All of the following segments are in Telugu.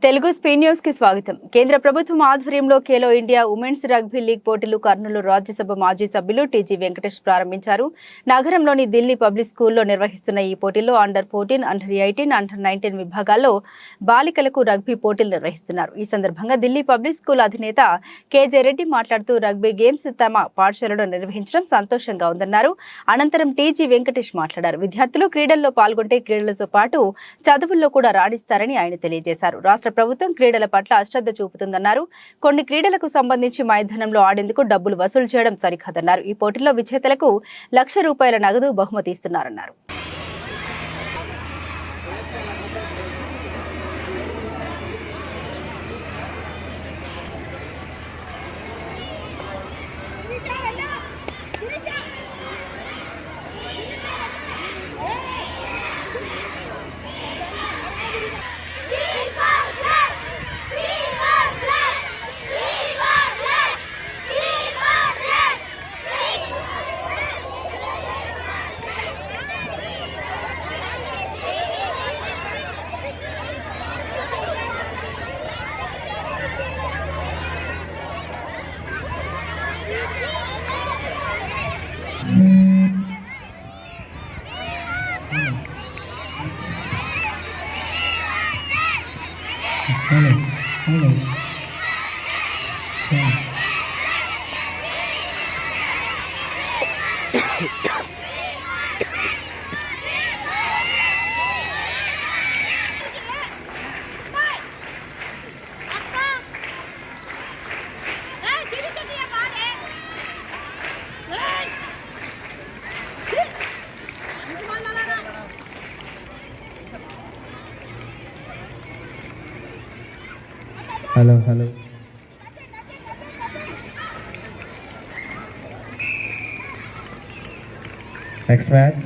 తెలుగు స్పీన్ న్యూస్ కి స్వాగతం. కేంద్ర ప్రభుత్వం ఆధ్వర్యంలో Khelo India women's rugby league పోటీలు కర్నూలు రాజ్యసభ మాజీ సభ్యులు టీజీ వెంకటేష్ ప్రారంభించారు. నగరంలోని ఢిల్లీ పబ్లిక్ స్కూల్లో నిర్వహిస్తున్న ఈ పోటీల్లో అండర్-14, అండర్-18, అండర్-19 విభాగాల్లో బాలికలకు రగ్బీ పోటీలు నిర్వహిస్తున్నారు. ఈ సందర్భంగా ఢిల్లీ పబ్లిక్ స్కూల్ అధినేత కేజే రెడ్డి మాట్లాడుతూ రగ్బీ గేమ్స్ తమ పాఠశాలలో నిర్వహించడం సంతోషంగా ఉందన్నారు. అనంతరం టీజీ వెంకటేష్ మాట్లాడారు. విద్యార్థులు క్రీడల్లో పాల్గొంటే క్రీడలతో పాటు చదువుల్లో కూడా రాణిస్తారని ఆయన తెలియజేశారు. రాష్ట్ర ప్రభుత్వం క్రీడల పట్ల అశ్రద్ధ చూపుతుందన్నారు. కొన్ని క్రీడలకు సంబంధించి మైదానంలో ఆడేందుకు డబ్బులు వసూలు చేయడం సరికాదన్నారు. ఈ పోటీల్లో విజేతలకు ₹1,00,000 నగదు బహుమతి ఇస్తున్నారన్నారు. Hello. Next match.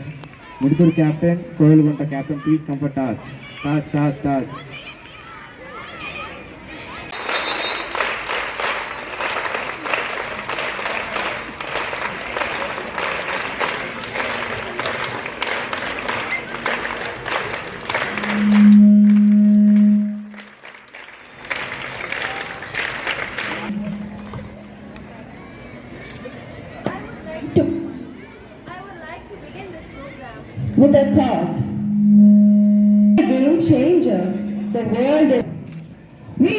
Mudithur captain, Koyalgunta captain, please come for toss. Toss. With a thought, a game changer. The world is. We,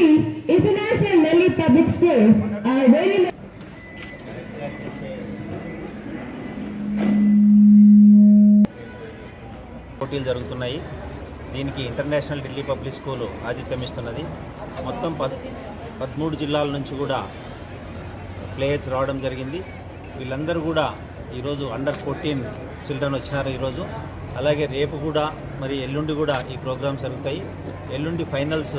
International Delhi Public School, are very much. పోటీలు జరుగుతున్నాయి. దీనికి ఇంటర్నేషనల్ ఢిల్లీ పబ్లిక్ స్కూల్ ఆతిథ్యం ఇస్తున్నది. మొత్తం 13 జిల్లాల నుంచి కూడా ప్లేయర్స్ రావడం జరిగింది. వీళ్ళందరూ కూడా ఈరోజు అండర్-14 చిల్డ్రన్ వచ్చినారు ఈరోజు. అలాగే రేపు కూడా మరి ఎల్లుండి కూడా ఈ ప్రోగ్రామ్స్ జరుగుతాయి. ఎల్లుండి ఫైనల్స్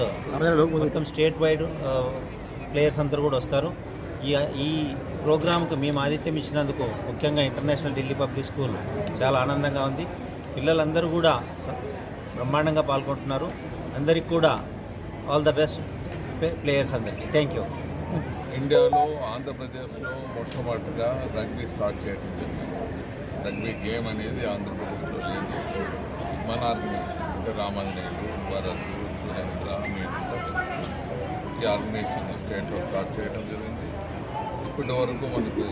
మొత్తం స్టేట్ వైడ్ ప్లేయర్స్ అందరూ కూడా వస్తారు. ఈ ప్రోగ్రాంకు మేము ఆతిథ్యం ఇచ్చినందుకు ముఖ్యంగా ఇంటర్నేషనల్ ఢిల్లీ పబ్లిక్ స్కూల్ చాలా ఆనందంగా ఉంది. పిల్లలందరూ కూడా బ్రహ్మాండంగా పాల్గొంటున్నారు. అందరికి కూడా ఆల్ ద బెస్ట్ ప్లేయర్స్ అందరికీ. Thank you. ఇండియాలో ఆంధ్రప్రదేశ్లో మొట్టమొదటిగా రగ్బీ స్టార్ట్ చేయడం జరిగింది. రగ్బీ గేమ్ అనేది ఆంధ్రప్రదేశ్లో లేదు. మన ఆర్గనైజేషన్ అంటే రామాంజనేయులు, భరత్, సురేంద్ర, ఈ ఆర్గనైజేషన్ స్టేట్లో స్టార్ట్ చేయడం జరిగింది. ఇప్పటి వరకు మనకు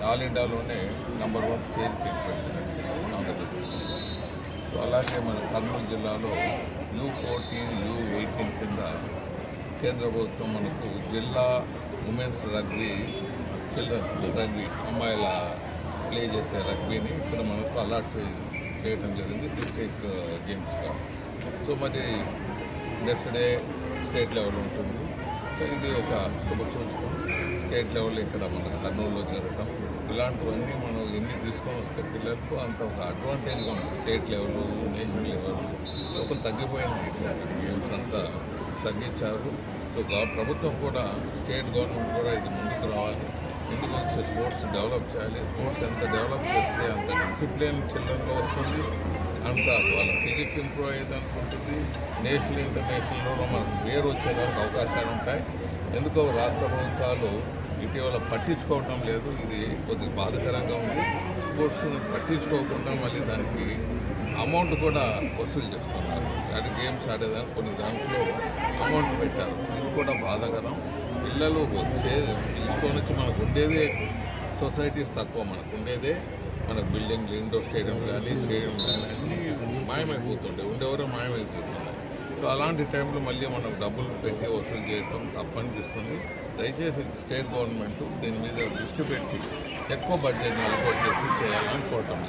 ఆల్ ఇండియాలోనే నెంబర్ 1 స్టేజ్ పెట్టింది ఆంధ్రప్రదేశ్. సో అలాగే మన కర్నూలు జిల్లాలో U14, U18 కింద కేంద్ర ప్రభుత్వం మనకు జిల్లా ఉమెన్స్ రగ్బీ, చిల్డ్రన్ రగ్బీ, అమ్మాయిల ప్లే చేసే రగ్బీని ఇక్కడ మనకు అలాట్ చేయడం జరిగింది డిస్ట్రిక్ట్ గేమ్స్గా. సో మరి నెక్స్ట్ డే స్టేట్ లెవెల్ ఉంటుంది. సో ఇది ఒక శుభ సూచకం. స్టేట్ లెవెల్ ఇక్కడ మన కర్నూలులో జరగటం, ఇలాంటివన్నీ మనం ఎన్ని తీసుకొని వస్తే పిల్లలకు అంత ఒక అడ్వాంటేజ్గా ఉంది. స్టేట్ లెవెల్, నేషనల్ లెవెల్ లోపల తగ్గిపోయింది. గేమ్స్ అంతా తగ్గించారు. సో ప్రభుత్వం కూడా, స్టేట్ గవర్నమెంట్ కూడా ఇది ముందుకు రావాలి. ఇందుకు వచ్చే స్పోర్ట్స్ డెవలప్ చేయాలి. స్పోర్ట్స్ ఎంత డెవలప్ చేస్తే అంత డిసిప్లిన్ చిల్డ్రన్లో వస్తుంది, అంత వాళ్ళ ఫిజిక్ ఇంప్రూవ్ అయ్యేదానికి ఉంటుంది. నేషనల్, ఇంటర్నేషనల్లో మనకు పేరు వచ్చేదానికి అవకాశాలు ఉంటాయి. ఎందుకో రాష్ట్ర ప్రభుత్వాలు ఇటీవల పట్టించుకోవటం లేదు. ఇది కొద్దిగా బాధాకరంగా ఉంది. స్పోర్ట్స్ని పట్టించుకోకుండా మళ్ళీ దానికి అమౌంట్ కూడా వసూలు చేస్తున్నారు. అది గేమ్స్ ఆడేదానికి కొన్ని దాంట్లో అమౌంట్ పెట్టారు. ఇది కూడా బాధాకరం. పిల్లలు తీసుకొని వచ్చి మనకు ఉండేదే సొసైటీస్ తక్కువ, మనకు ఉండేదే మనకు బిల్డింగ్లు, ఇండోర్ స్టేడియం కానీ స్టేడియం కానీ అన్నీ మాయమైపోతుంటాయి, ఉండేవారు మాయమైపోతున్నాయి. సో అలాంటి టైంలో మళ్ళీ మనం డబ్బులు పెట్టి వసూలు చేయడం తప్పనిపిస్తుంది. దయచేసి స్టేట్ గవర్నమెంట్ దీని మీద దృష్టి పెట్టి ఎక్కువ బడ్జెట్ని అలవాటు చేసి చేయాలని కోరటం.